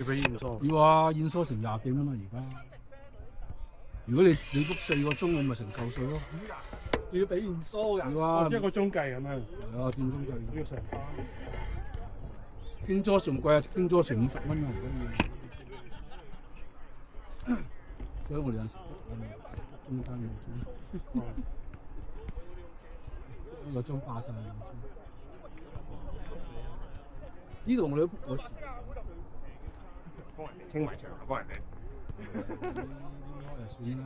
要俾現梳？要啊，現梳成20幾蚊啦而家。如果你 book 4個鐘，咁咪成嚿水咯。要俾現梳㗎？要啊，即係1個鐘計咁樣。係啊，轉鐘計。要成班。傾咗仲貴啊，傾咗成50蚊啊，而家要。所以我哋有時中間嘅鐘，一個鐘8晒。呢度我哋都 book 過一次。幫人哋清埋場，幫人哋。應該就算啦。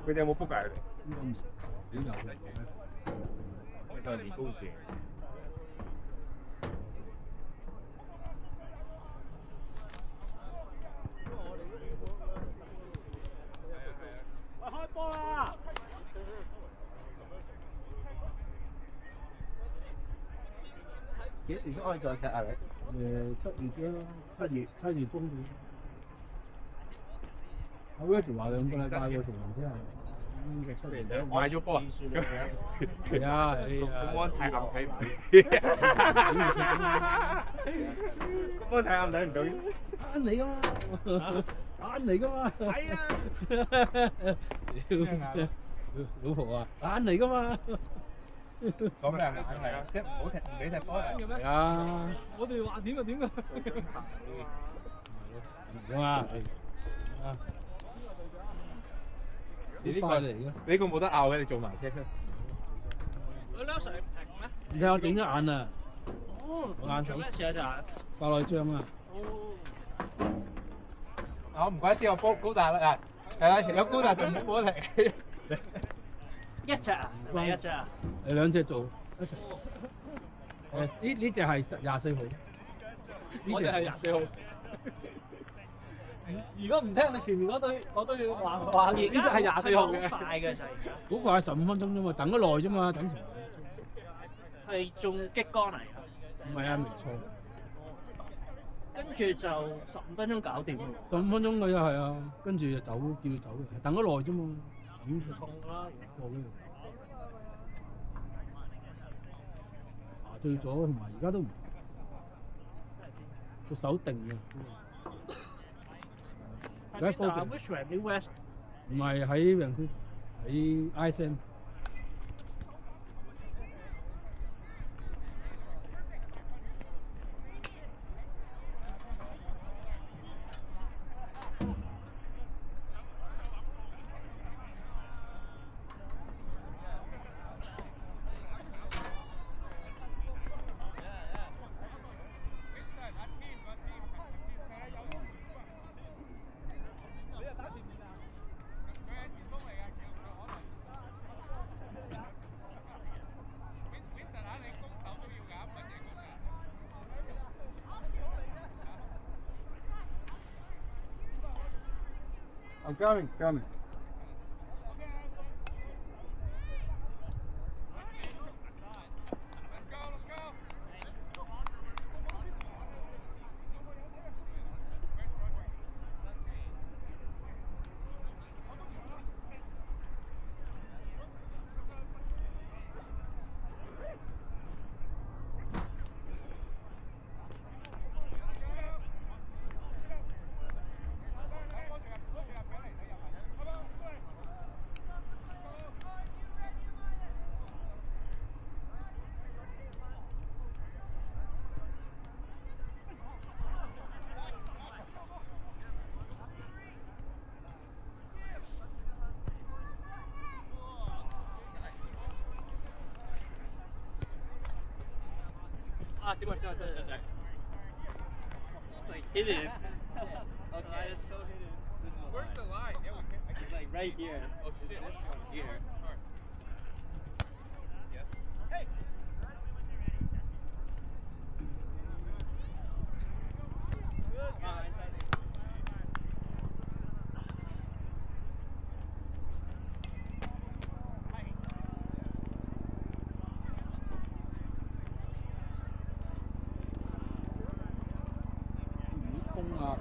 佢哋有冇 book 㗎？應該唔比較嚟嘅。就係李高士。開波啦！幾時先可以再踢啊？你7月啦，7月中段。阿 Rachel 話2個禮拜喎，同人之後。出嚟就買咗波。係啊，公安太暗睇唔到。公安太暗睇唔到。啱你噶嘛，啱嚟噶嘛。係啊。老婆啊，啱嚟噶嘛。講咩眼嚟啊？即係唔好踢，唔俾踢波嘅咩？係啊。我哋話點就點㗎。點啊？呢個冇得拗嘅，你做埋啫。佢兩上停咩？你睇我整咗眼啊！哦，眼做咩事啊？就係白內障啊！我唔怪之我高大啦，係啦，有高大就冇波踢。一隻啊？係咪一隻啊？你2隻做一齊。呢隻係24號。我哋係24號。如果唔聽你前面嗰堆，我都要話呢隻係24號嘅。快嘅就係而家。好快15分鐘啫嘛，等得耐啫嘛，等成。係仲激光嚟㗎？唔係啊，微創。跟住就15分鐘搞掂。15分鐘㗎係啊，跟住就走，叫佢走，等得耐啫嘛。已經痛啦！麻醉咗，同埋而家都唔個手定嘅。喺邊啊 ？Richmond New West。唔係喺陽區，喺 ISM。I'm coming, coming. Ah, see what John says. Like hidden. Okay. It's so hidden. Where's the line? Yeah, it's like right here. Oh shit! This one here. Hey. 啊！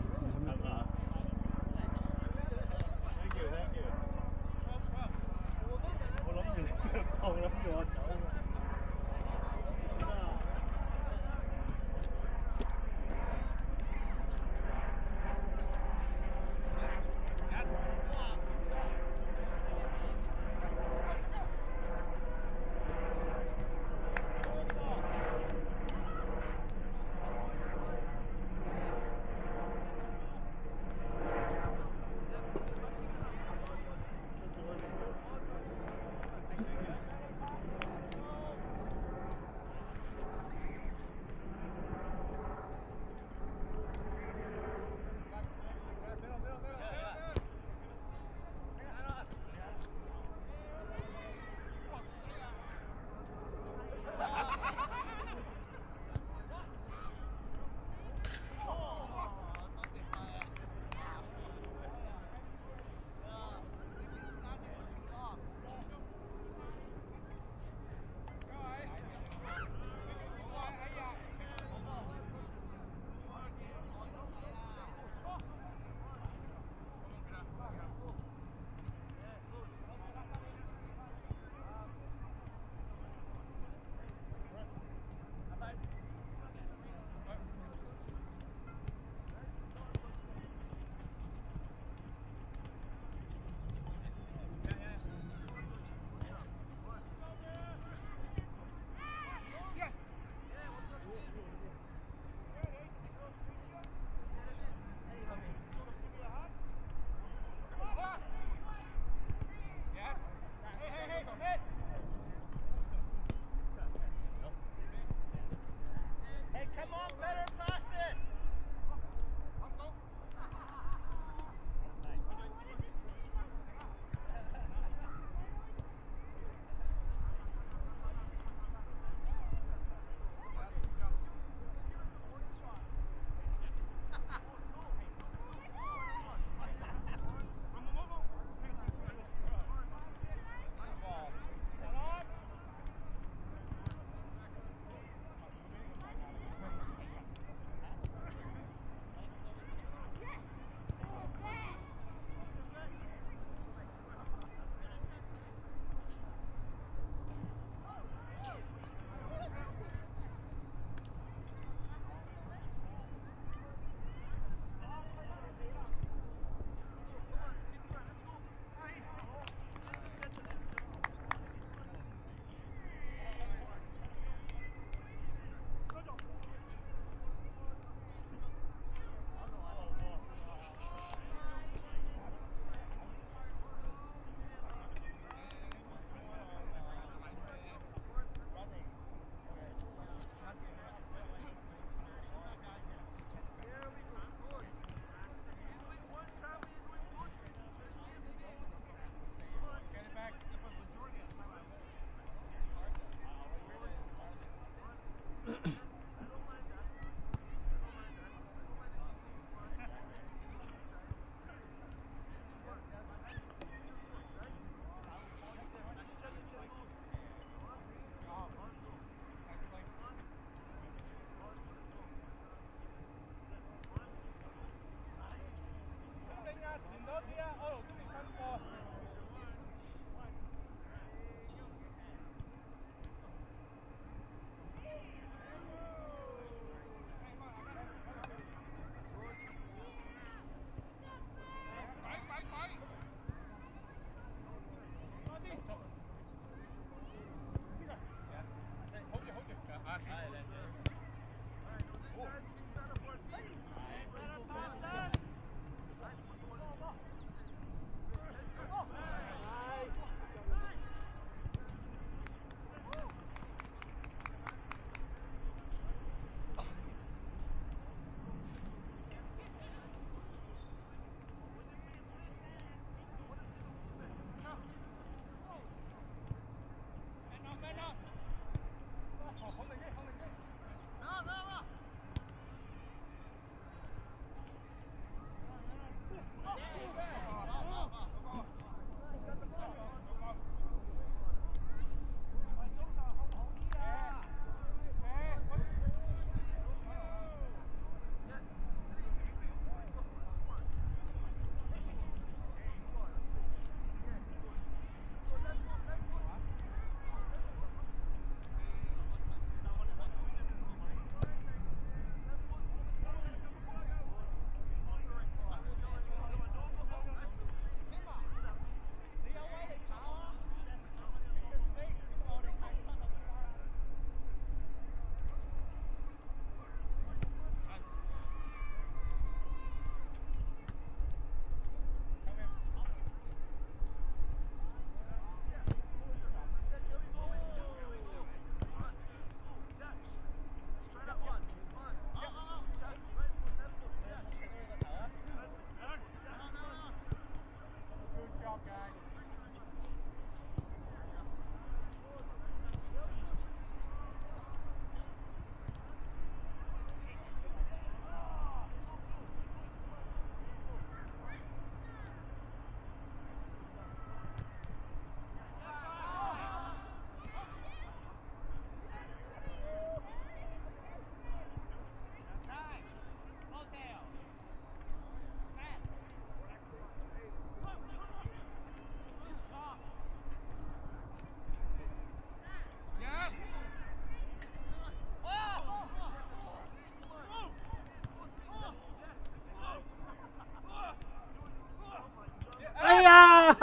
哎呀！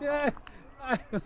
耶！哎呦！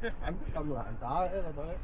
咁難打呢個隊。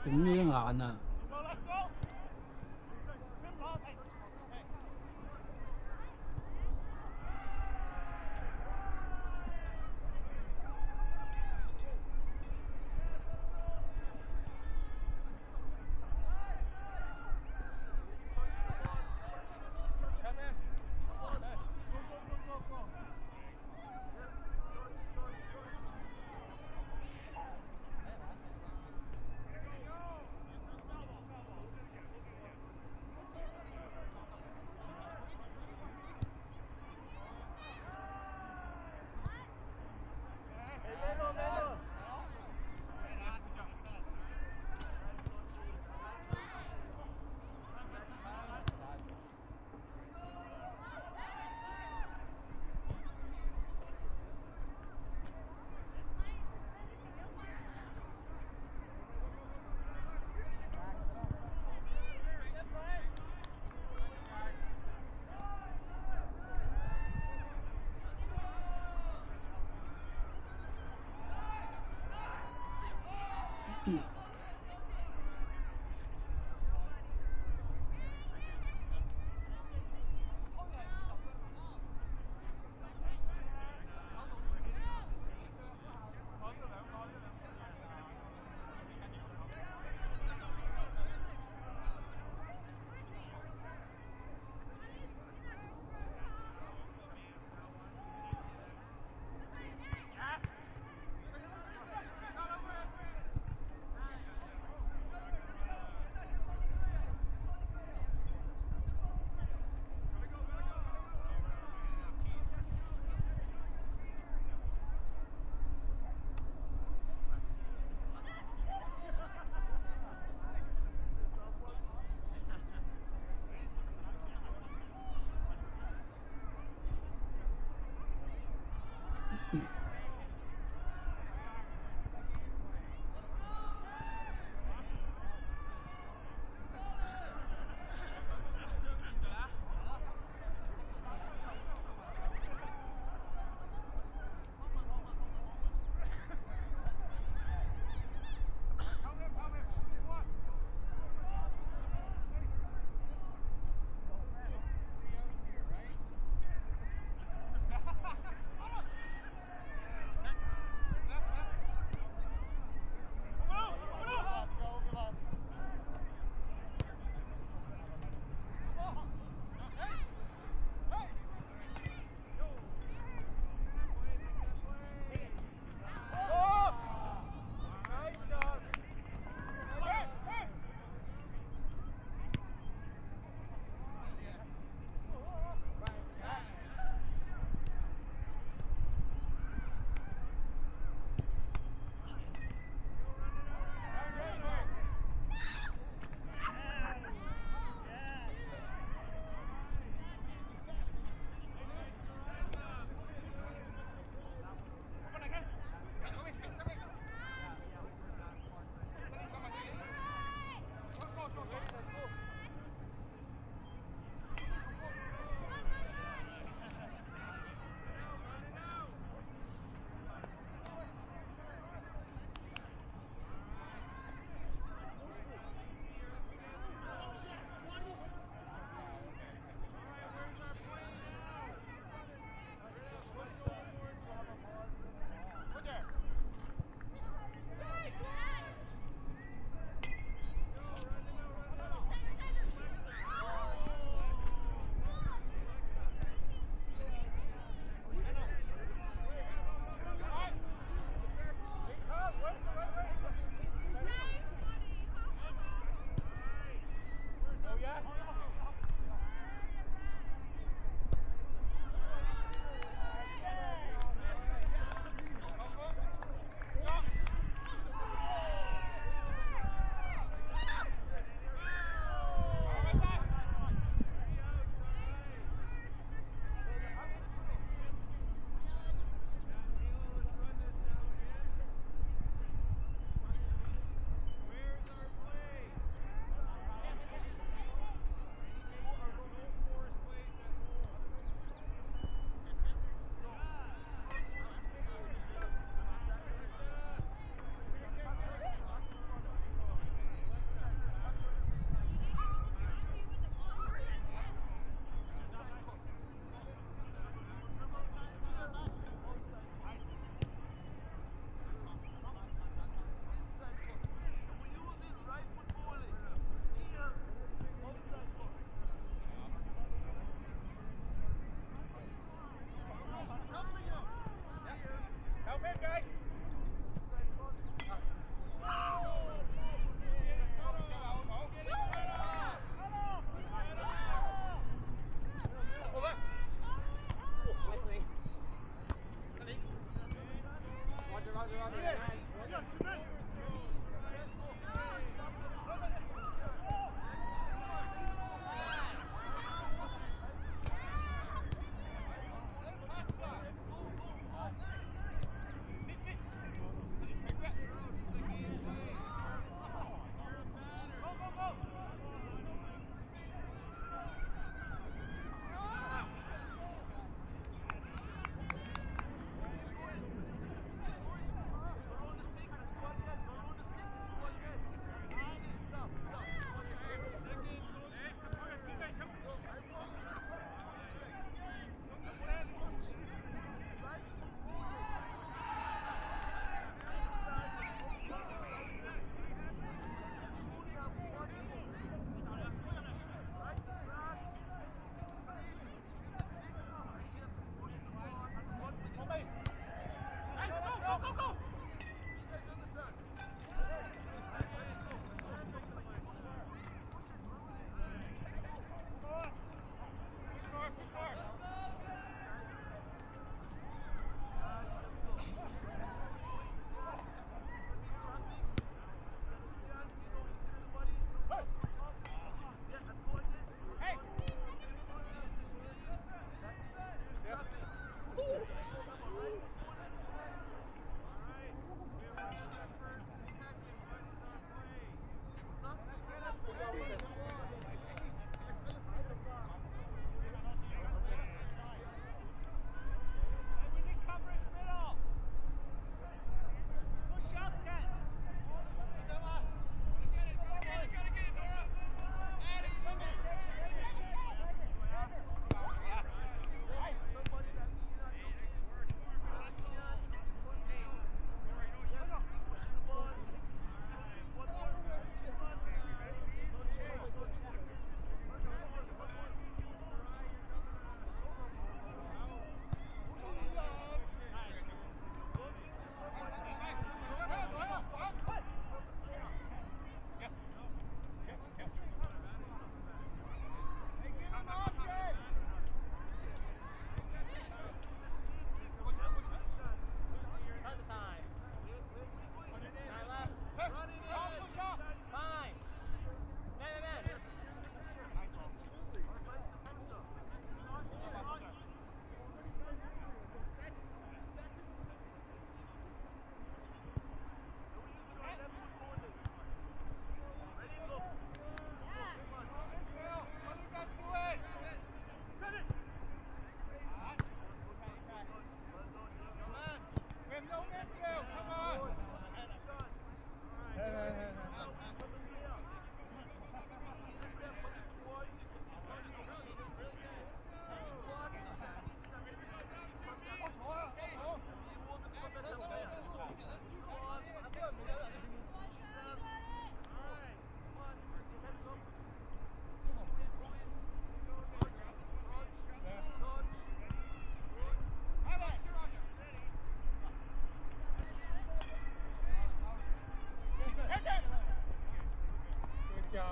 整呢一眼啊！㗎。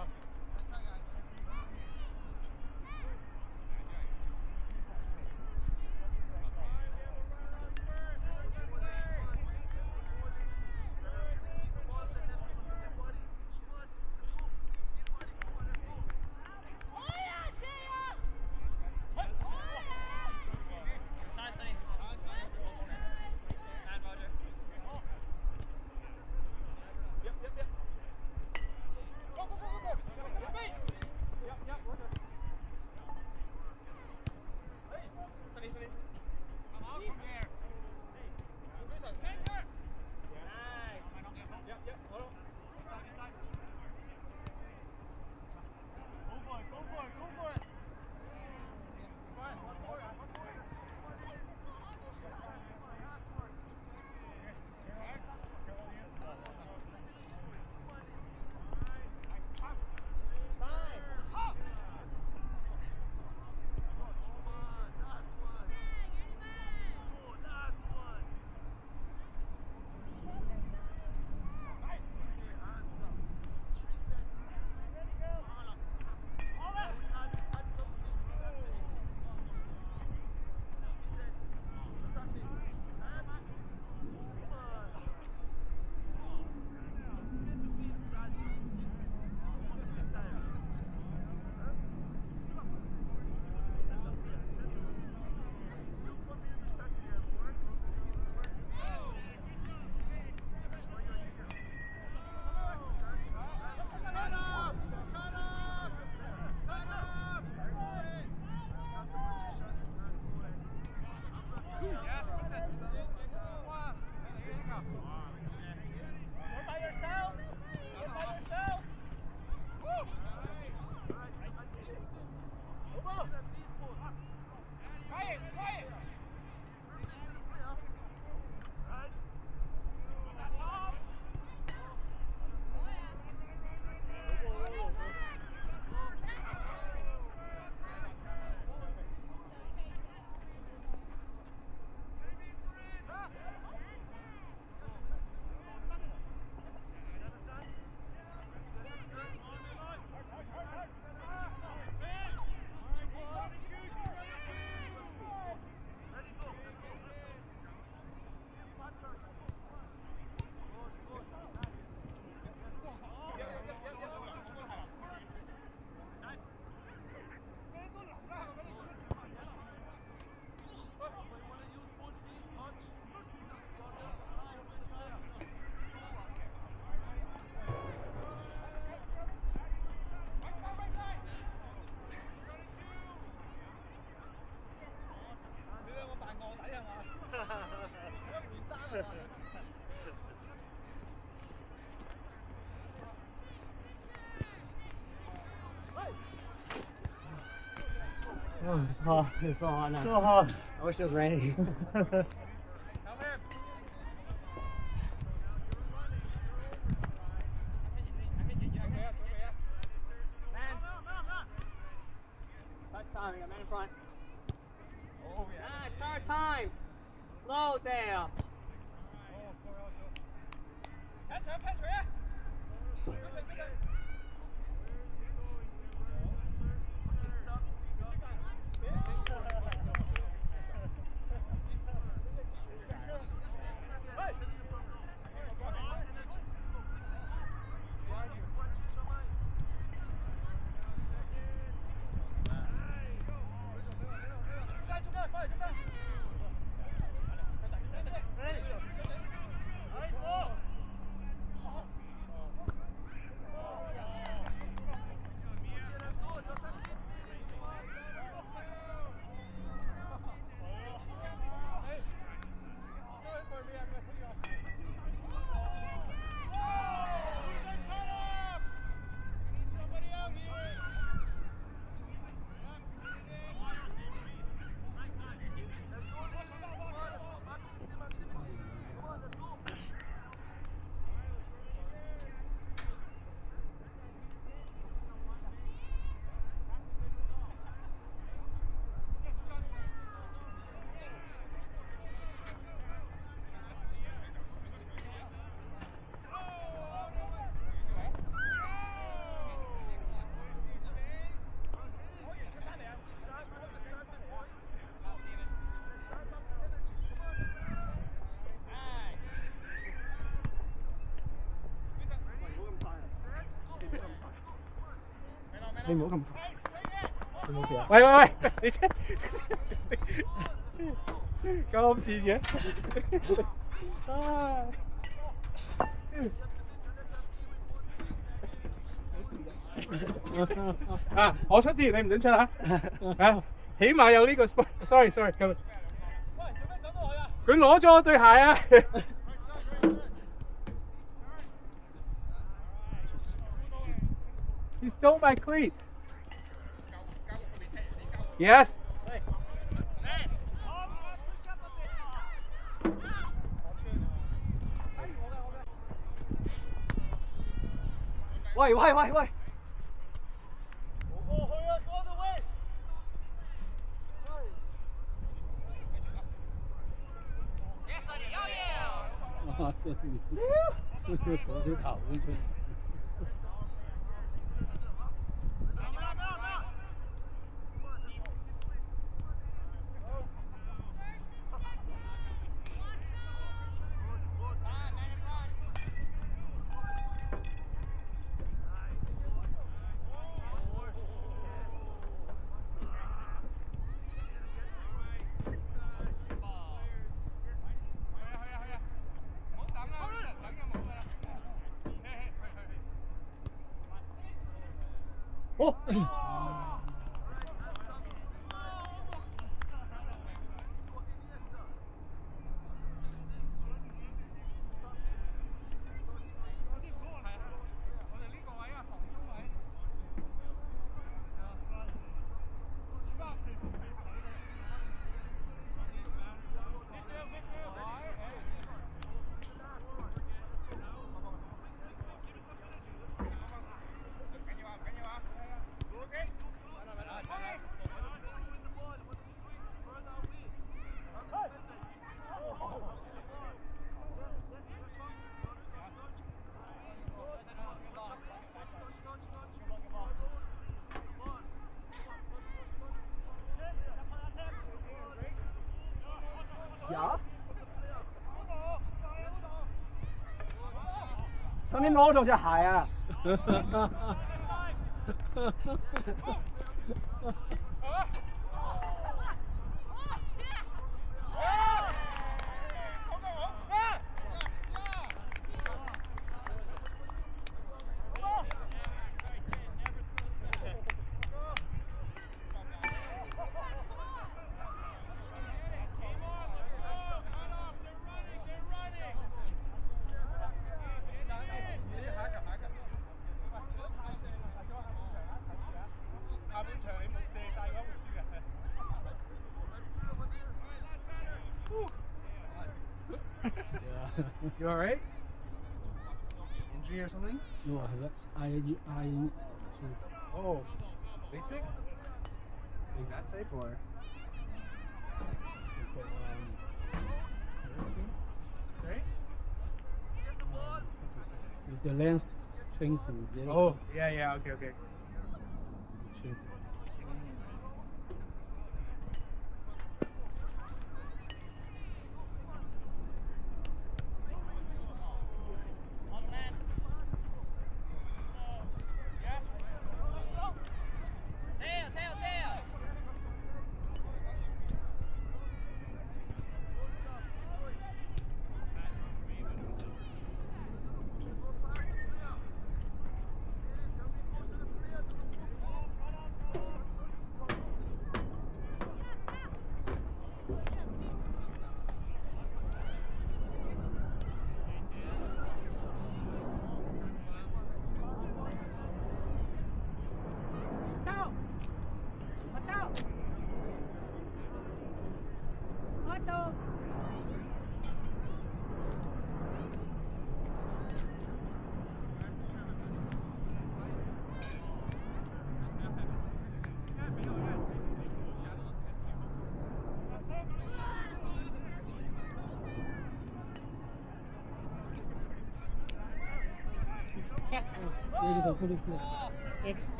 Oh, it's so hot now. So hot. I wish it was raining. Touch time, we got man in front. Oh, yeah. Nice, start time. Slow there. Pass for you. 你唔好咁快，你冇事啊？喂喂喂，你真咁賤嘅。啊！我出字，你唔准出啊！啊，起碼有呢個 sorry，咁。喂，做咩走到去啊？佢攞咗我對鞋啊！He stole my cleat. Yes. 喂喂喂喂！哇！這火車頭咁出。哦！呀！上年攞咗隻鞋啊！You alright? Injury or something? No, that's I. Oh, basic? Like that type or? Right? If the lens change to yellow. Oh, yeah, okay. Change.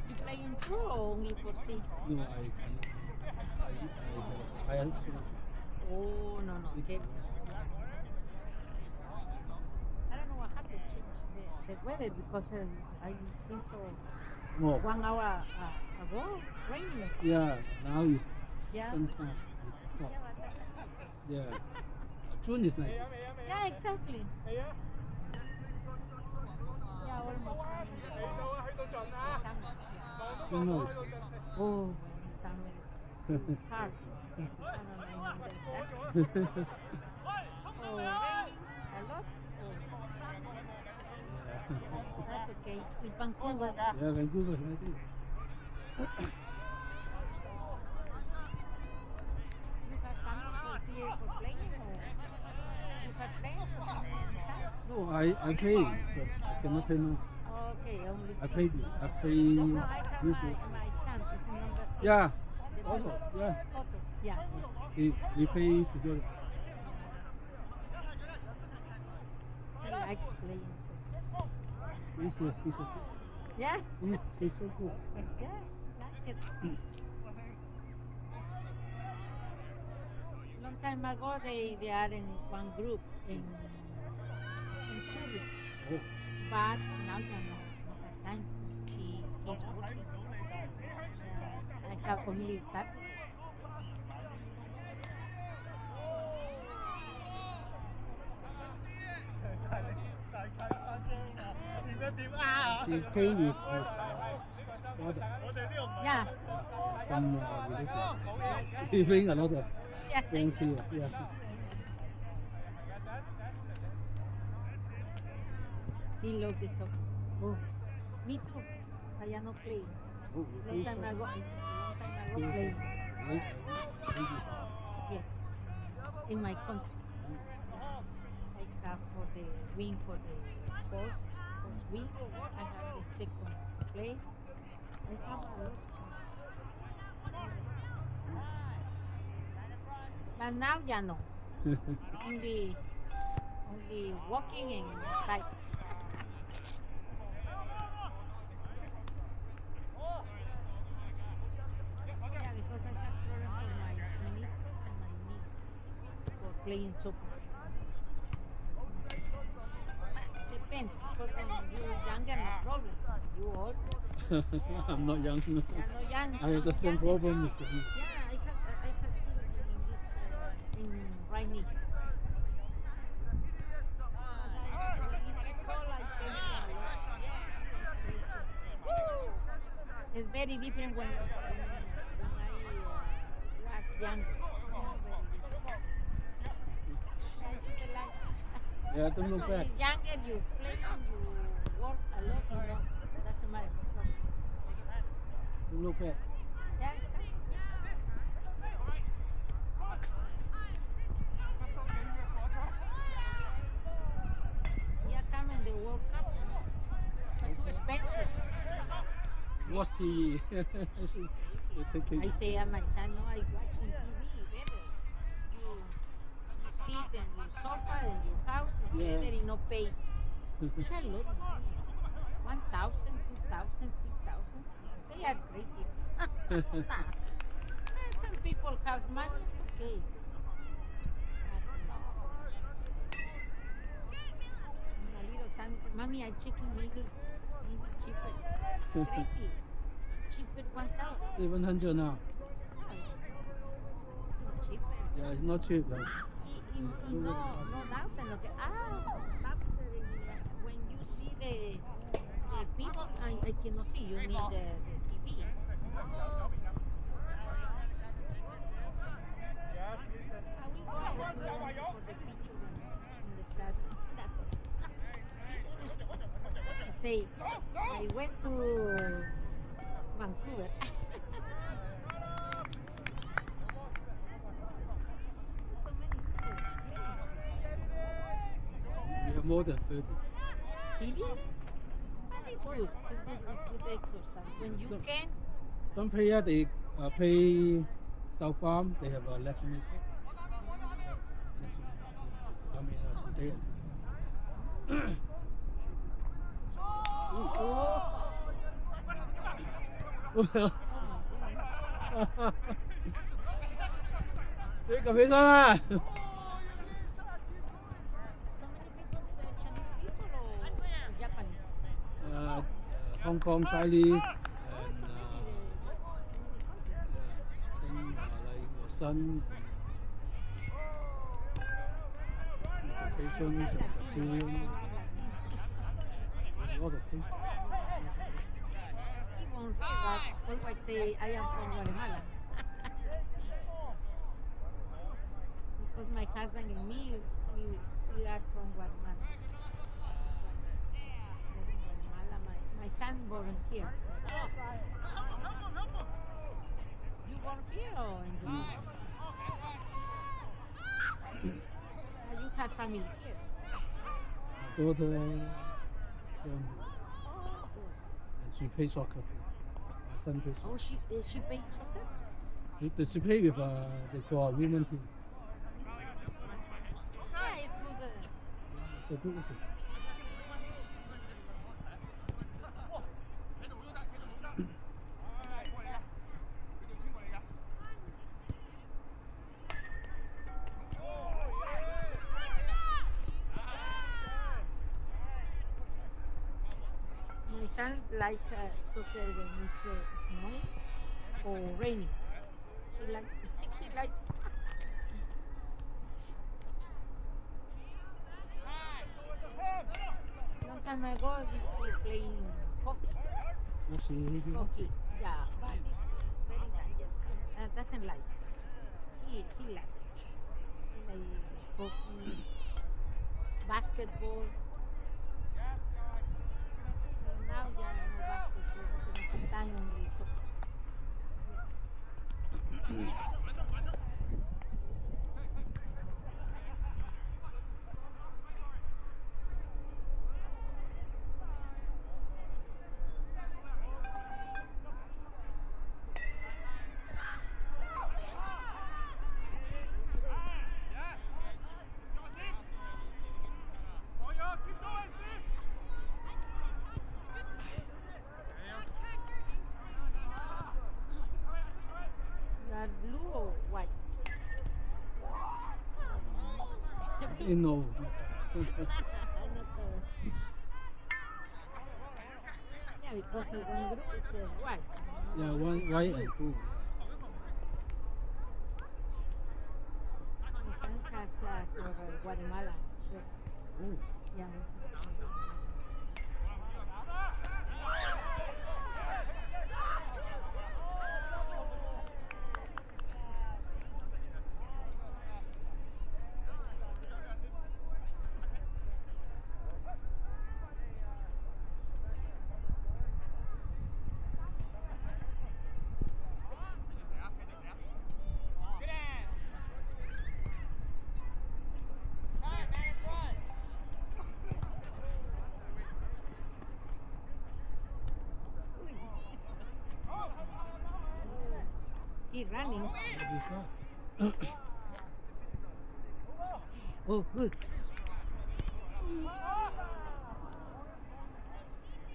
You playing pro or only for C? No, I Oh, no. Okay. I don't know what happened. Change there. the weather because I think so. Oh, 1 hour ago, raining. yeah. Now it's Yeah. sunshine. It's Yeah, hot. but that's okay. Yeah. June is nice. Yeah, exactly. Yeah, almost coming the summer. June now is Oh, when it's summer, it's hard. I don't know in English. Oh, raining a lot. Oh, sun. That's okay. It's Vancouver. Yeah, Vancouver is like this. You have family here for playing, or you have friends or something inside? No, I pay, but I cannot pay now. Okay, only I six. pay. I pay. No, I have usually. my son. He's in number 6. Yeah. The Also, bottom. yeah. Otto. Yeah. We pay together. He likes playing. So. He's Yeah. so good. Yeah. Like it. Long time ago, they are in one group in Zurich, Oh, but now they no have time because he's working. I have only 5. she pay with father. Yeah. Some relatives. He bring a lot of Yeah. friends here. Yeah. He loves the soccer. Oh, me too. I am not playing. Oh, Long time ago, playing. Right? Yes, in my country. I have for the win for the first week. I have the second place. I have a lot. But now, ya no. only walking and bike. Yeah, because I have problems for my meniscus and my knee for playing soccer. Depends, because when you're younger, no problem. You old, I'm not young. you're not young. I have the same problem with the knee. Yeah, I have surgery in this in right knee. It's very different when I was younger. Yeah, don't look When back. you're younger, you play and you work a lot, doesn't matter. No problem. Don't look back. Yeah, exactly. Yeah, come in the World Cup, but too expensive. What's the? I say my son, no, I watch in TV better. You sit in your sofa in your house is Yeah. better and no pay. It's a lot of money. 1,000, 2,000, 3,000. They are crazy. Nah. Some people have money, it's okay. But no. My little son said, Mommy, I'm checking maybe cheaper. Crazy. Cheaper 1,000. 700 now. No, it's not cheaper. Yeah, it's not cheap. Like, No, thousand. Okay. When you see the people, I cannot see. You need the TV. I will go for the picture in the class. That's it. Say, I went to Vancouver. So many people. we have more than 30. Chile? But it's good. It's good. It's good exercise. When you So- can, Some player they pay South Farm. They have a lesson. I mean, they. Chơi cà phê xong à? so many people say Chinese people or Japanese. Hong Kong Chinese and some like your son education, Brazilian, a lot of people. He won't hear that. Always say I am from Guatemala. Because my husband and me, we are from Guatemala. Guatemala. My son born here. You born here or in Guatemala? You have family here. My daughter, and she plays soccer too. My son plays Oh, soccer. she plays soccer? She play with they call women team. Yeah, it's good. It's a good system. My son like soccer when it's snowing or raining. He likes. Long time ago, he playing hockey. Hockey, yeah, but it's very dangerous. Doesn't like. He like hockey, basketball. Now ya no basketball, porque no están only soccer. You are blue or white? You know, Not, yeah, because one group is white. yeah, one white and blue. My son has for Guatemala. Sure. Oh. Yeah, this is from Guatemala. He's running. That is fast. Oh, good.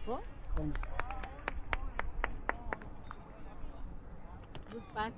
Oh, Come. good pass.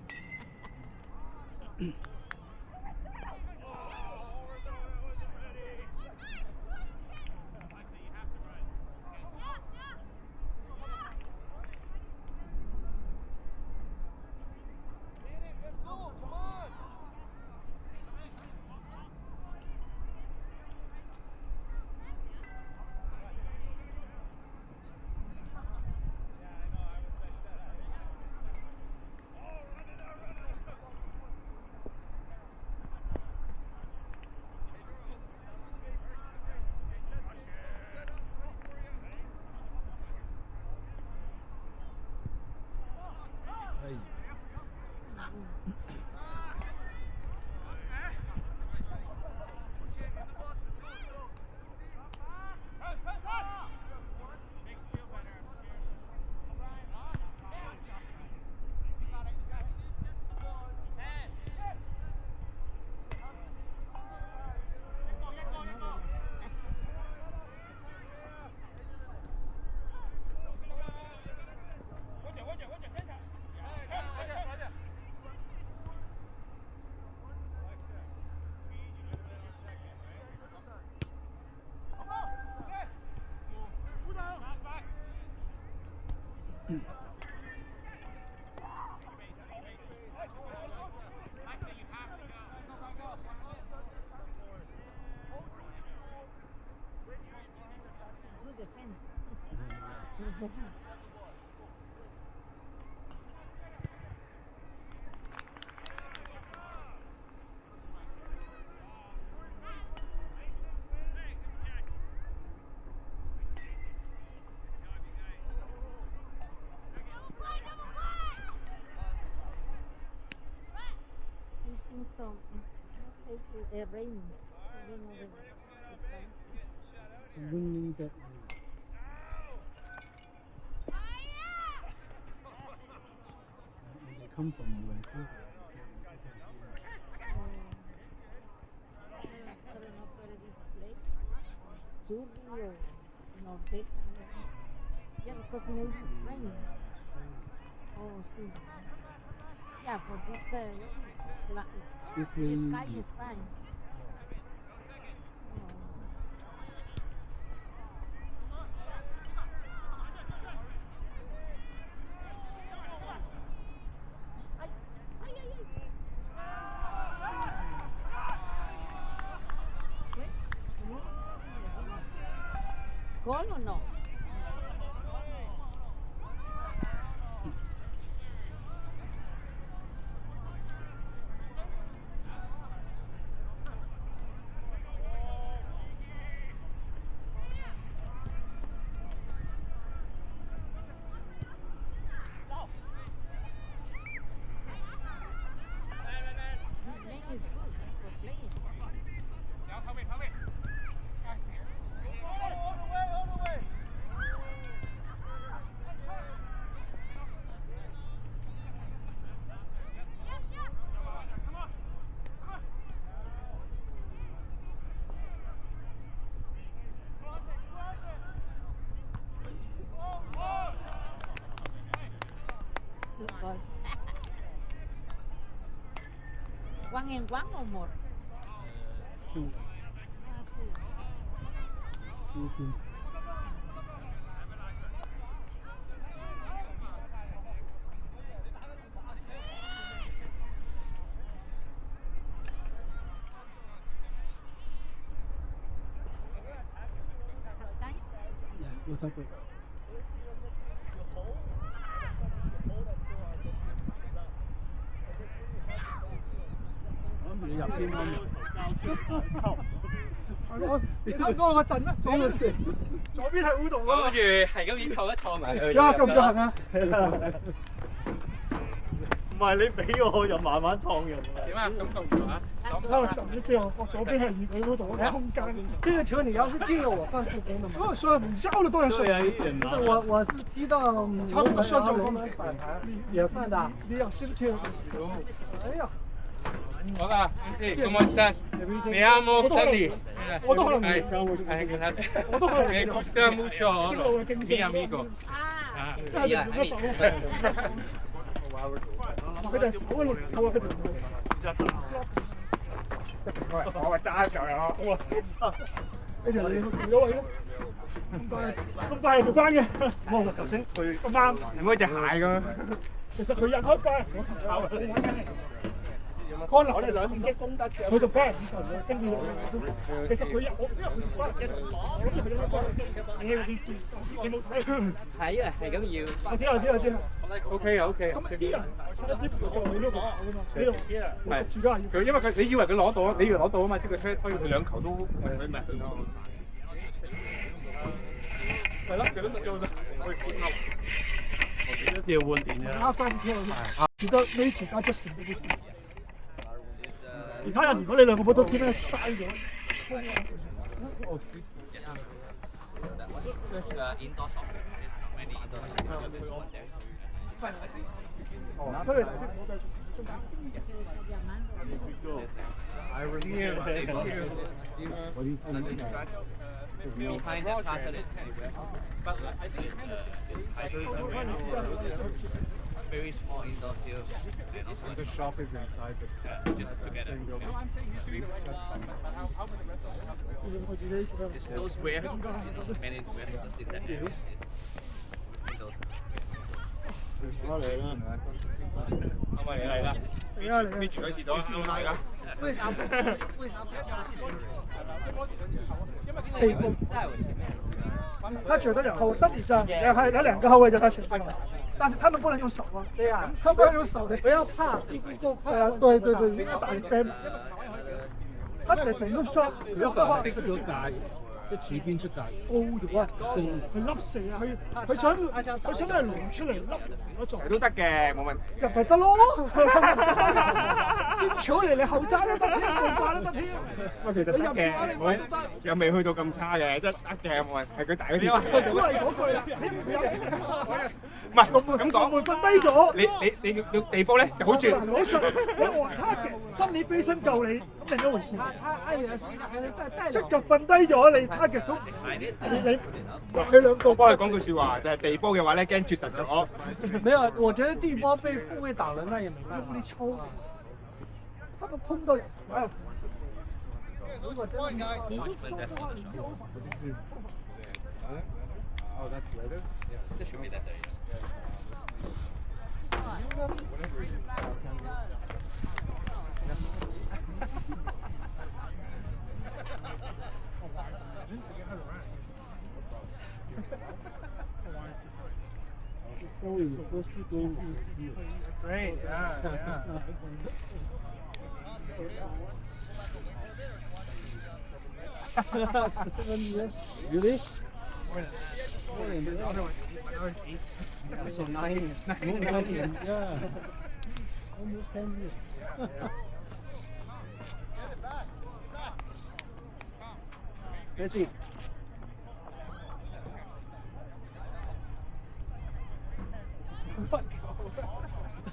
Good defense. I think so. Rain. Winning that. They come from Vancouver. I don't know where it is place. Surrey or Nordic. Yeah, because maybe it's raining. Oh, see. Yeah, for this, This the way, sky is yes. fine. Goal or no? This man is good for playing. Good goal. One and one or more? Two. Ah, two. 2-2. Halftime? Yeah, what's up?我諗住你入添啱。你睇嗰個陣咩？左邊係烏度啊！跟住係咁以拖一拖埋去。呀，夠唔夠行啊？唔係你俾我就慢慢燙人。點啊？感覺如何啊？喺度陣咗之後，我左邊係佢嗰度嘅空間。這個球你要是進了，我算助攻的嘛。算你要了當然算。不是我是踢到差不多算助攻了。也算的。你要先跳嘅時候。哎呀，好啦，¿cómo estás? Me llamo Sandy. 我都可能 Ay,我都可能 me gusta mucho 知道嘅經 mi 驗。 amigo. 啊，因為佢哋手，佢哋手嗰度，我佢哋。我揸就有，我呢條你調咗位咯。咁快就關嘅。我頭先佢咁啱。係咪隻蟹咁？其實佢入開關，我炒佢。可能我哋兩面嘅功德嘅，佢就俾人跟住其實佢入我之後佢關，我諗住佢應該關你有啲事，你冇睇？睇啊，係咁要。我知。 OK 啊 OK。咁啲人差一啲過你都攞㗎嘛，呢度係住家要。佢因為佢你以為佢攞到，你以為攞到啊嘛，即係佢推佢兩球都佢咪係咯，佢都做到。一定要換電嘅。啱翻嘅，記得呢次加 Justin 都冇。其他人如果你兩個波都添咧，嘥咗。 Search indoor soccer. There's not many indoor soccer. There's one there. 哦，佢哋Behind the pattern is but very small indoor field. And also The shop is inside just together. It's those warehouses, many warehouses in that area is windows. 嚟啦，阿咪你嚟啦，搣住佢次咗，嚟啦。为啥不地步，在我前面？他觉得有后身体上也还有2个后卫在他前面，但是他们不能用手啊，对呀，他不能用手的。不要怕，速度够快。对啊，對對對，應該大力啤。他直情都將佢一個逼咗界，即係似邊出界。高咗啊！佢笠射啊！佢想都係攞出嚟笠嗰種。都得嘅，冇問題。入咪得咯，尖橋嚟你後揸都得添，後揸都得添。喂，其實得嘅，又未去到咁差嘅，即係得嘅冇問題。係佢大嗰啲。都係嗰句啦，你唔有唔係咁講，門瞓低咗。你要地波咧就好絕。你上你換他嘅心理飛身救你，咁另一回事。他按理來說應該還能帶即腳瞓低咗，你他嘅都你兩個。我幫你講句説話，就係地波嘅話咧，驚絕實咗。沒有，我覺得地波被後衛擋了，那也沒辦法。抽，他們碰到人。Oh, that's later? Yeah. This should be that day. Whatever it is. Great, yeah. Really? So 9 years. 9 years. Yeah. Almost 10 years. Messi.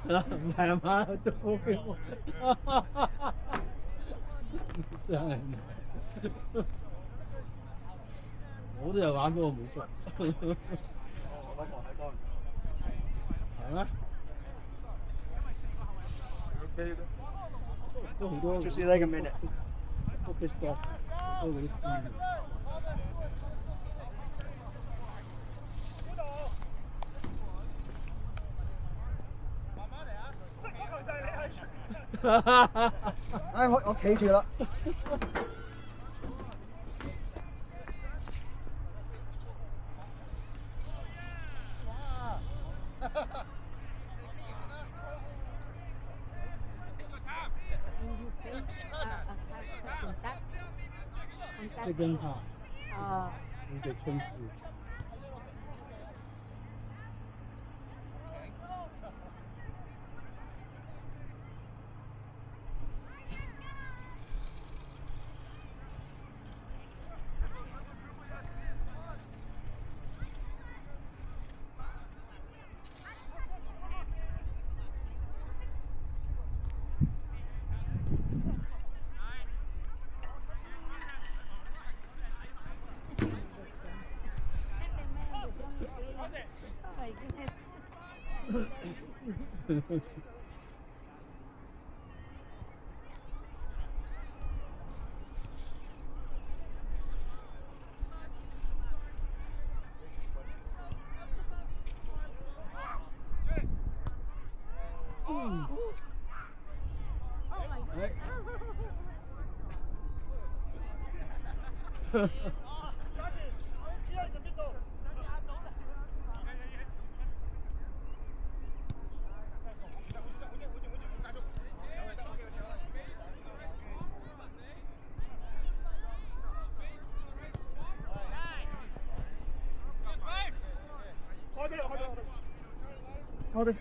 唔係啊嘛，做俾我，真係，我都有玩過冇捉，係咩？都好多。Just like a minute. 都 piss off，都嗰啲豬。唉，我企住啦。即跟下，哦，你哋稱呼。我哋。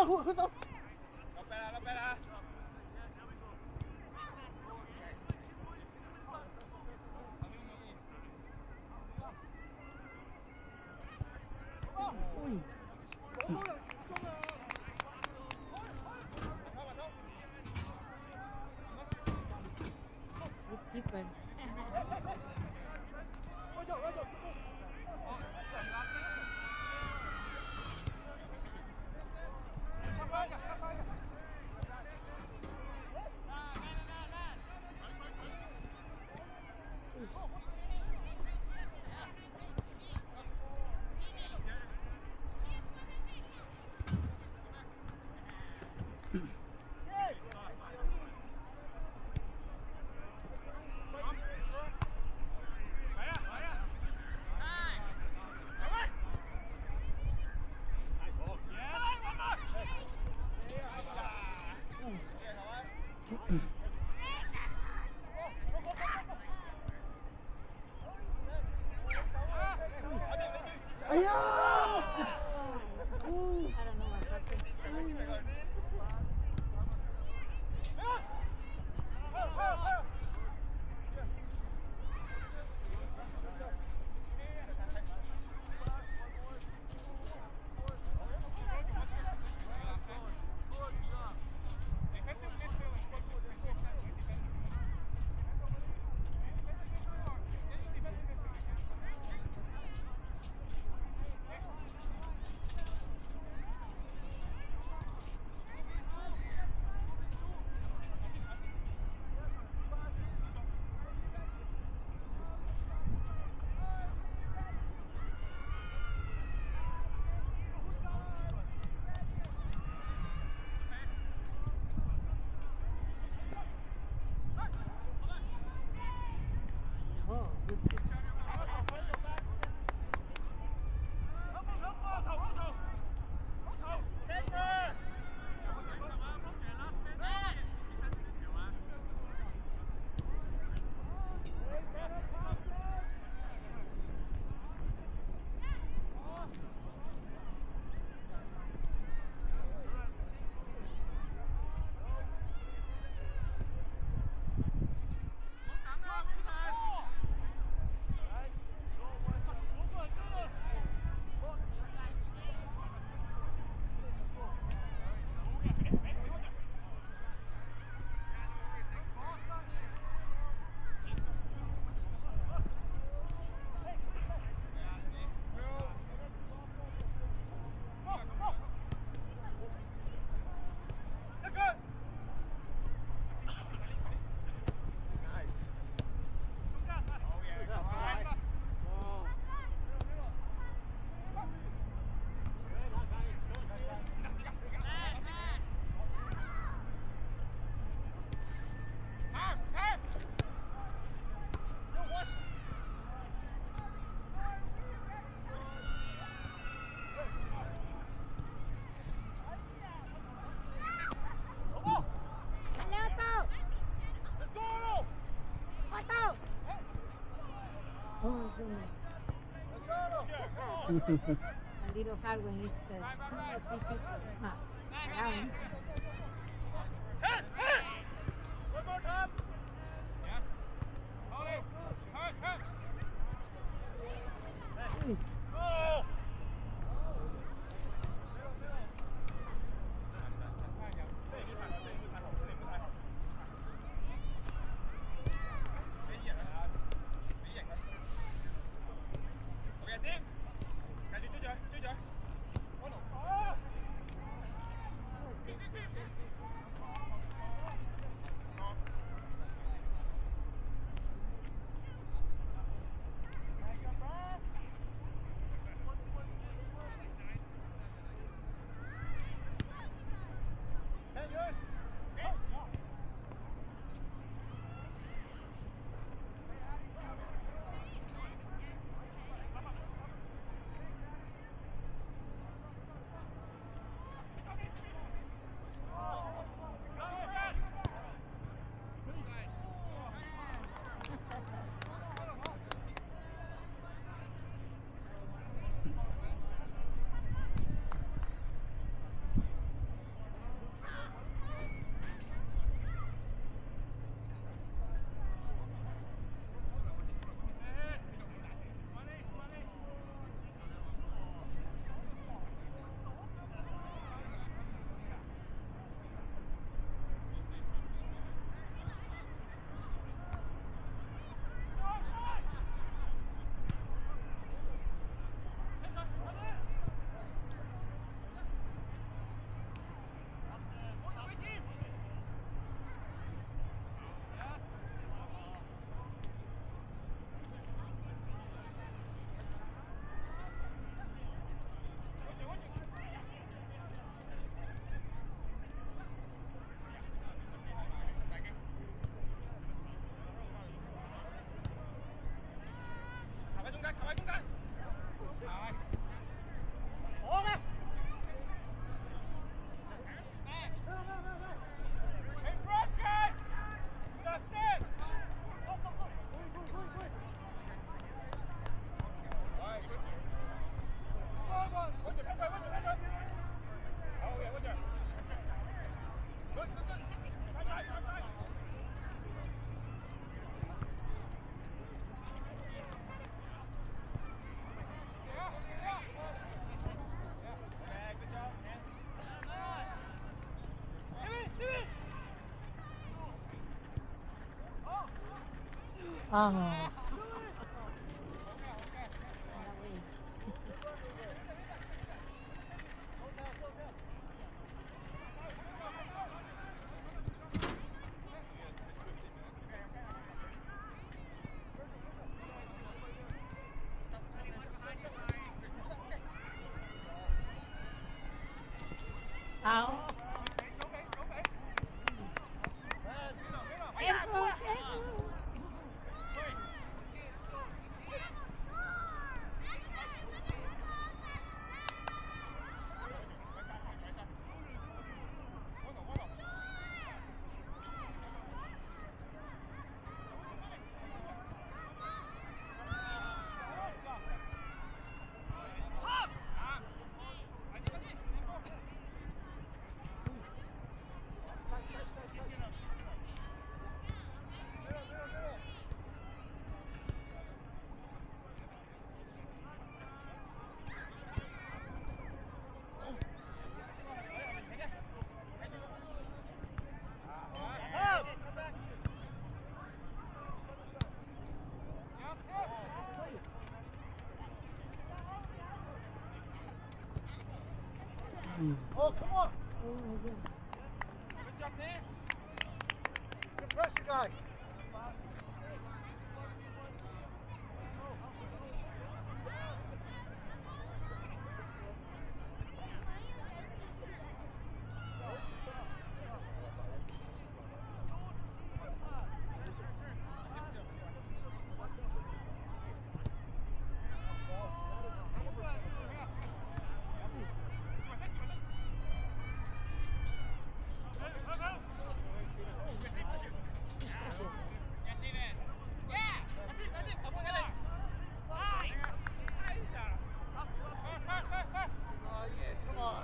佢走。Keeper.哎呀！ I don't know what happened. Oh, good kick. Oh, goodness. A little hard when it's two or three people around. One more time. Oh! Oh. Oh. Careful, careful. Oh, come on. Good job, team. Good pressure, guys. Come on.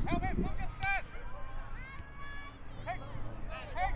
Help him, Lucas, stand! Hey! Hey!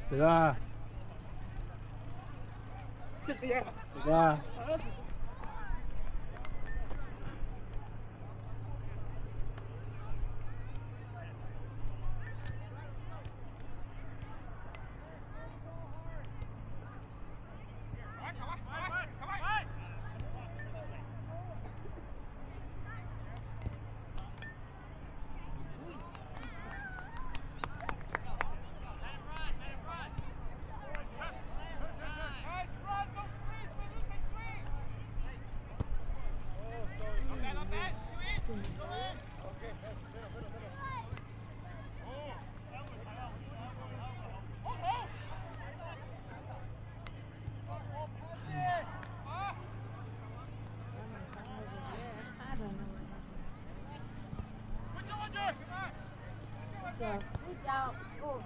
食啊！食唔食嘢？食啊！Good job. Oh,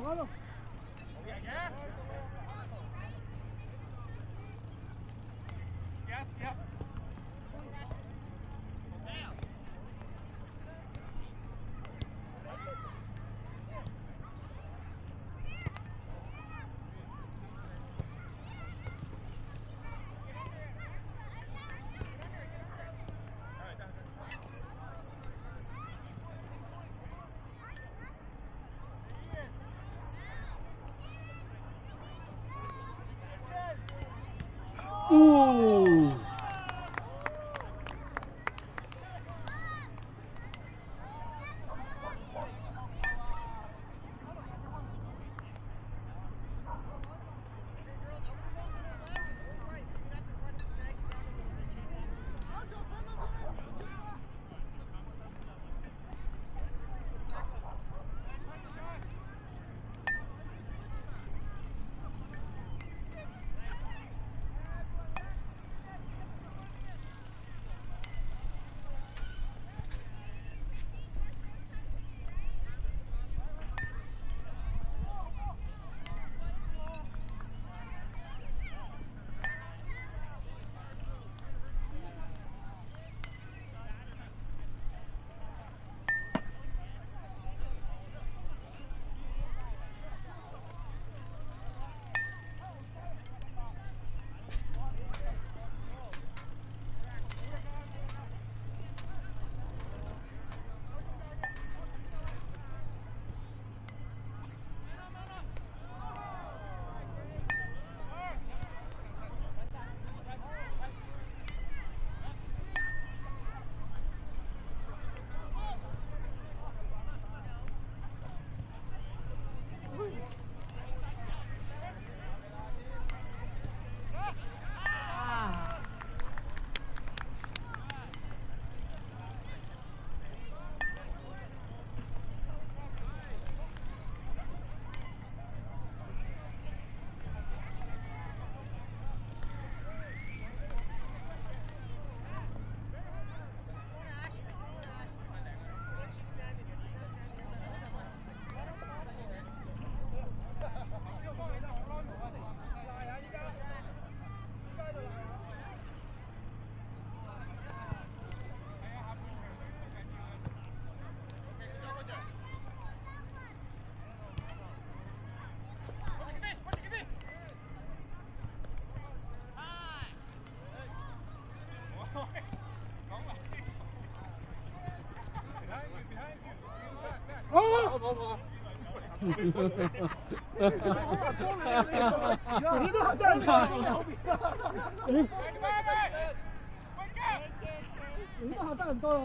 攞路。Ooh! 我。你都係得人後邊，你都係得人多啊！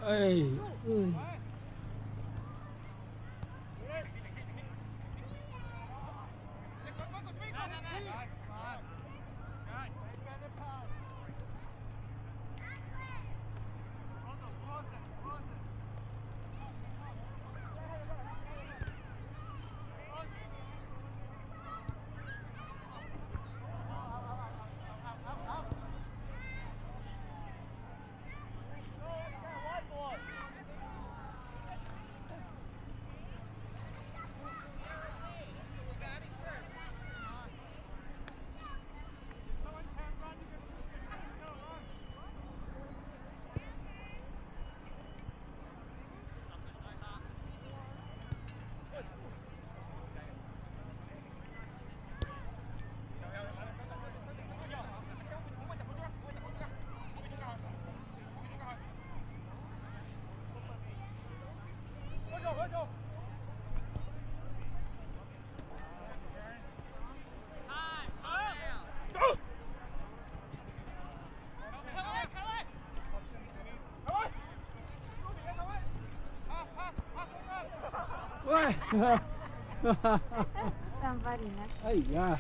哎，喂，哎呀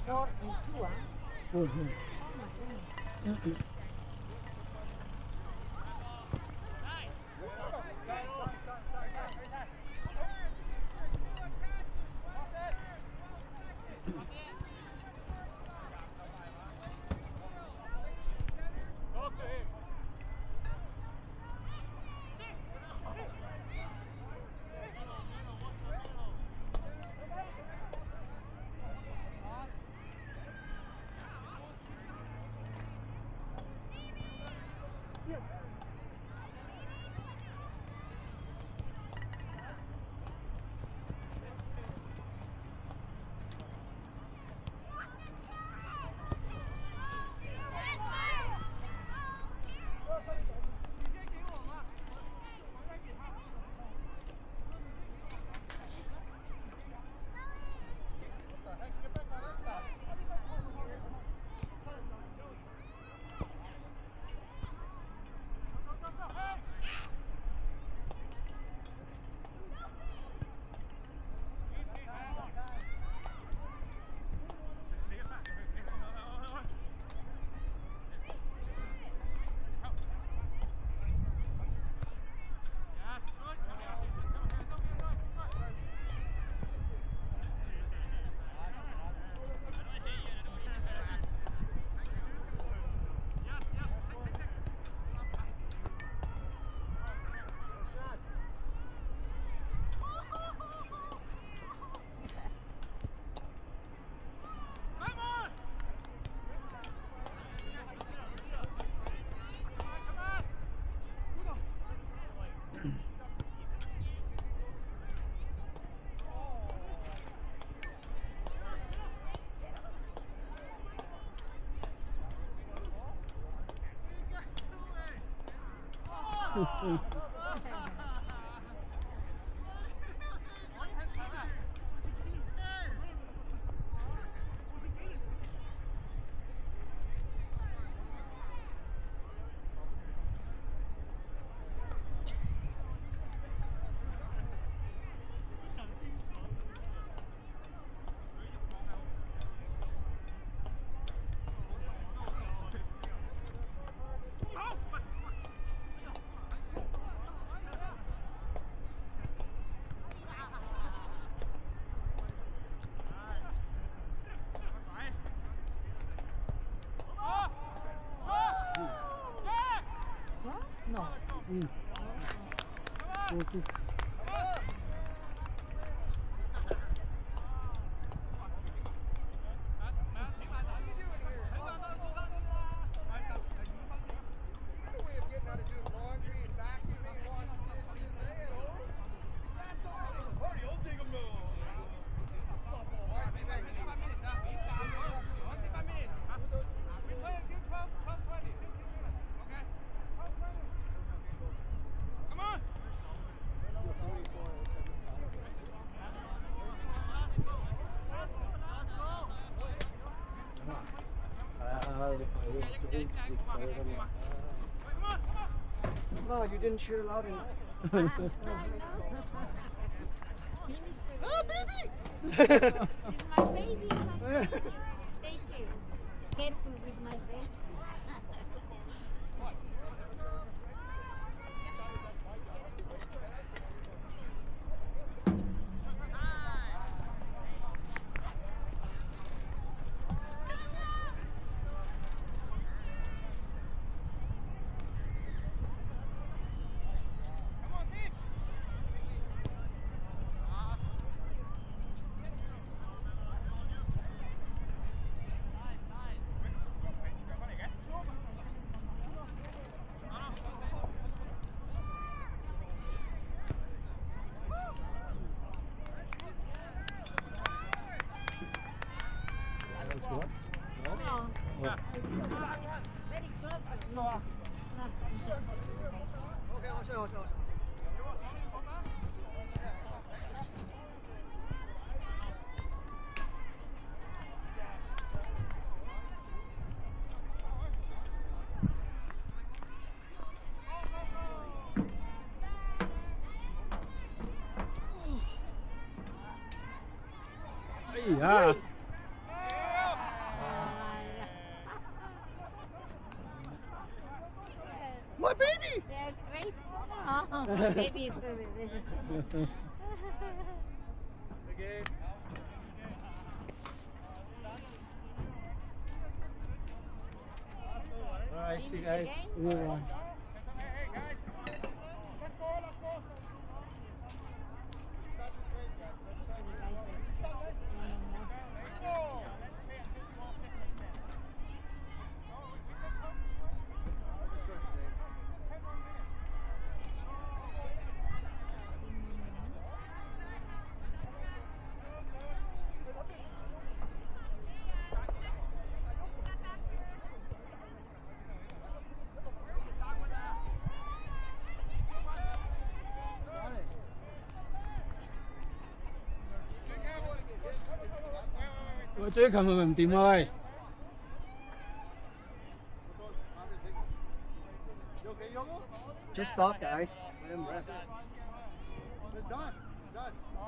！4 and 2, huh? 4. Oh my goodness. No. No, you didn't cheer loud enough. Oh, baby! It's my baby. Take care. Careful with my baby. No. Very close. No. Yeah. My baby! They're crazy. Oh, my baby is over there. Alright, see you guys. Yeah. Ủa,追琴咪唔掂啊喂！ Just stop, guys. Let him rest.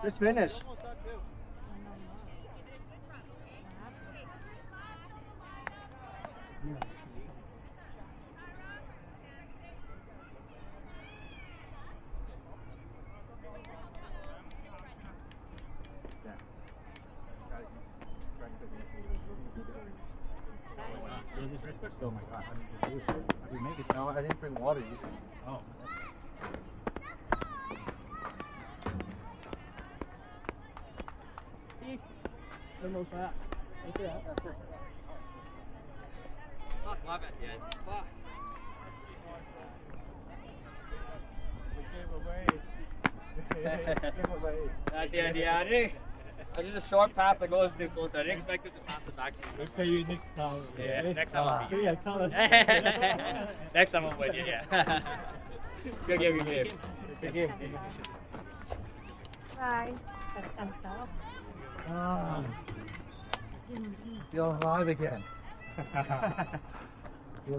Just finish. Oh my god, how did you make it? No, I didn't bring water. Oh. Almost that. Right there. That's it. Fuck, my bad, yeah. Fuck. We gave away. Hati-hati. I did a short pass, the goal was too close. I didn't expect it to pass it back. We'll pay you next time. Yeah, next time I'll beat you. Yeah, Next time I'll win you, yeah. Good game, good game. Good game. Bye. Descansado. Ah. Feel alive again. Todo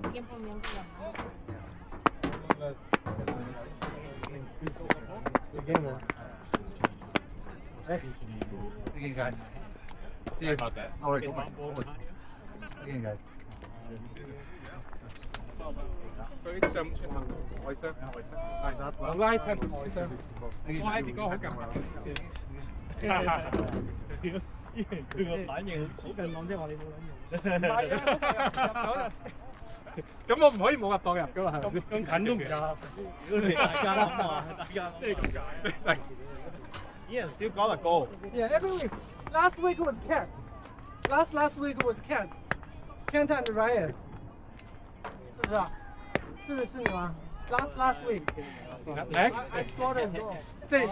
el tiempo me ando llamando. Good game, man. Hey. Good game, guys. See you. About that. All right, go on. Good game, guys.佢上外傷，係拉親外傷，我喺啲歌好近佢個反應好似近講即係話你冇諗唔係啊，咁我唔可以冇入檔入噶嘛，咁咁近都唔入。如果你大家諗話，大家即係咁解。Ian still got a goal. Yeah, every week. Last week was Kent. Last week was Kent. Kent and Ryan. 是不是？是不是你吗 ？Last week. I scored a goal. Same.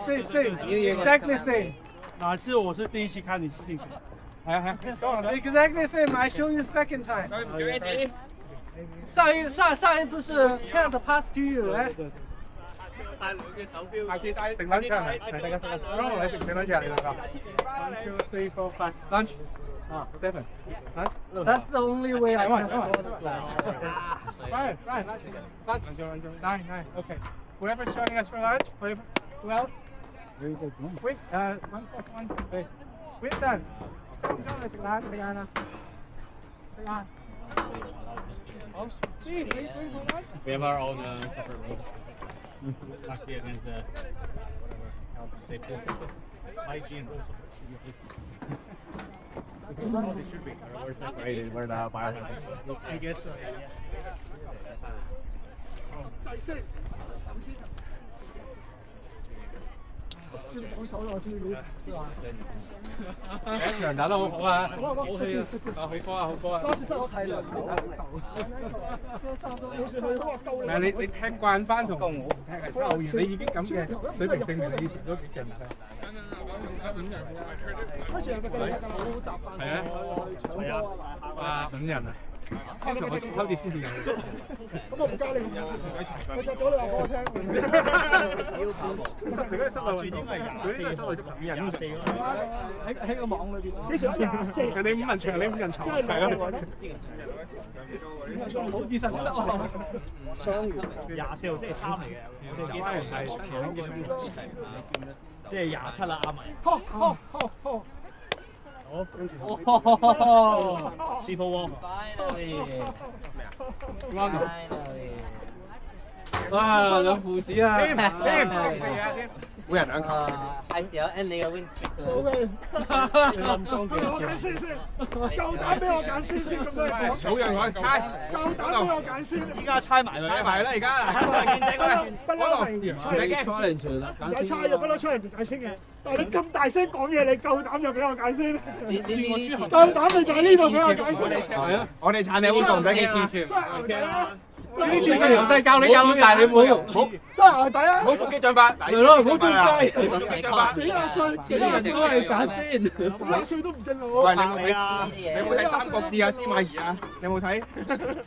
Exactly same. 哪次我是第一期看你是进球？係啊係啊， Exactly same. I show you second time. 上一次是 Kent pass to you, right? 帶兩嘅手錶。下次帶定 lunch 係咪？大家食 lunch，你食唔食 lunch 啊？你兩個 ？1, 2, 3, 4, 5 lunch。啊 ，Stephen， That's the only way I can score. Right, lunch. Nine. Okay. Whoever's joining us for lunch, who else? Wait, 1+1. Wait, wait done. 收你食晏，食晏啊！食晏。好，3 lunch. We have our own separate rules. Must be against the health and safety. Hygiene rules. We're separated. We're the biohazard. I guess so. 制式，首先。知道講手啦，我知你第一場打得好好啊！好戲啊！好波啊！好波啊！當時真係我睇兩球。唔係你踢慣翻同我唔踢係差好遠，你已經咁嘅水平證明你以前都幾勁啦。開始有個好習慣。係啊！哇！準人啊！通常我抽字先至有。咁我唔加你，我就講你話俾我聽。佢嗰個室內運動，佢呢個室內足球24喺個網裏邊。幾時24？人哋5人場，你5人場，係啊。唔好意思，雙月24號星期3嚟嘅，我哋記得係即係27啦，啱埋。好。好，跟住Super War。哇！兩父子啊！添，每人2球。係時候 end 你嘅 win streak 好嘅。冧裝幾我揀先，夠膽俾我揀先咁多嘢。數人我猜，夠膽俾我揀先。依家猜埋佢，猜埋啦而家。不嬲係唔使猜嘅，不嬲出嚟唔揀先嘅。但係你咁大聲講嘢，你夠膽就俾我揀先。夠膽你就喺呢度俾我揀先。係啊，我哋撐你好，唔使幾次算。真係抵啊！呢啲字嘅由細教你到大，你冇用。真係抵啊！唔好做激將法。係咯，唔好中計。幾廿歲都係揀先，幾廿歲都唔敬老。喂，你有冇睇三國志啊？司馬懿啊？有冇睇？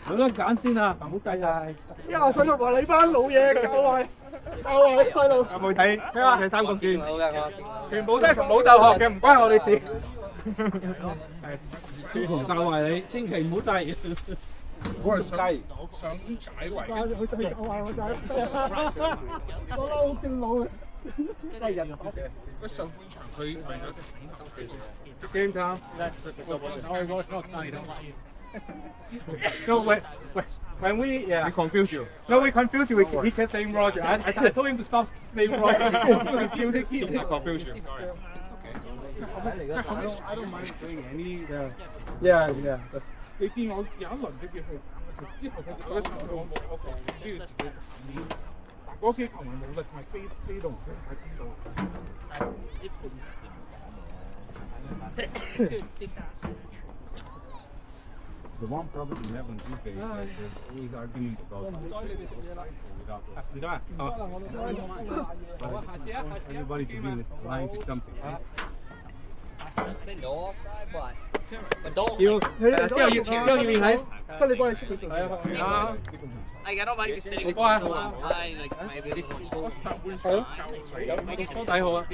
好多揀先啊，唔好制晒。幾廿歲同埋你班老嘢教壞細路。有冇睇咩啊？係三國志。全部都係同老豆學嘅，唔關我哋事。係，同教壞你，千祈唔好制。我係想解圍。佢就係教壞我仔。我好敬老嘅。真係人嗰上半場佢為咗頂 game time。No, when we we confuse you. No, we confuse you. He kept saying Roger. I told him to stop saying Roger. Confusing him. Confuse you. I don't mind doing any. Yeah. 你見我有一輪嘅叫佢之後佢覺得我冇嗰個需要自己練，但嗰啲球員冇力係飛到唔知喺邊度。The one problem we have on Tuesday is that there's always argument about everybody to be aligned to something. Say no offside, but don't. 之後要練喺。即係你幫你出佢做。 Like I don't mind you sitting with the last line, like maybe a little close. 洗好啊！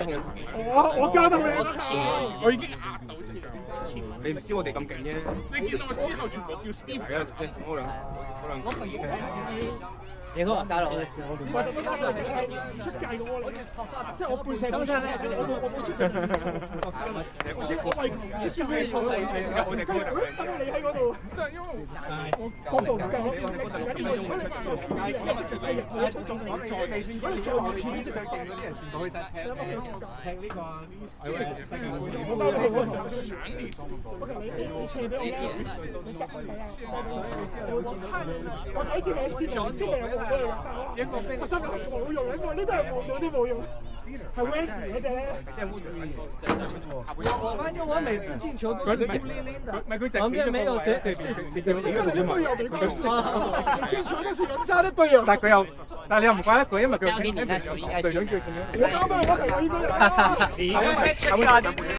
我教到你啦。我已經壓到隻腳。你唔知我哋咁勁啫。你見到我之後全部叫 Steve 嚟啊！嗰兩。你好啊，嘉樂。唔係出界嘅喎你，即係我背脊冇出，我冇出界。我為求輸俾你，你喺嗰度。角度唔夠，如果你做我睇見你 Steve 我心諗冇用，呢都係望到都冇用，係 Wendy 嗰隻咧。我發現我每次進球都是孤零零的，旁邊沒有誰 assist。你啲隊友沒關係，進球都是人家的隊友。但你又唔怪得佢，因為佢隊長叫佢。我啱啱我係我應該。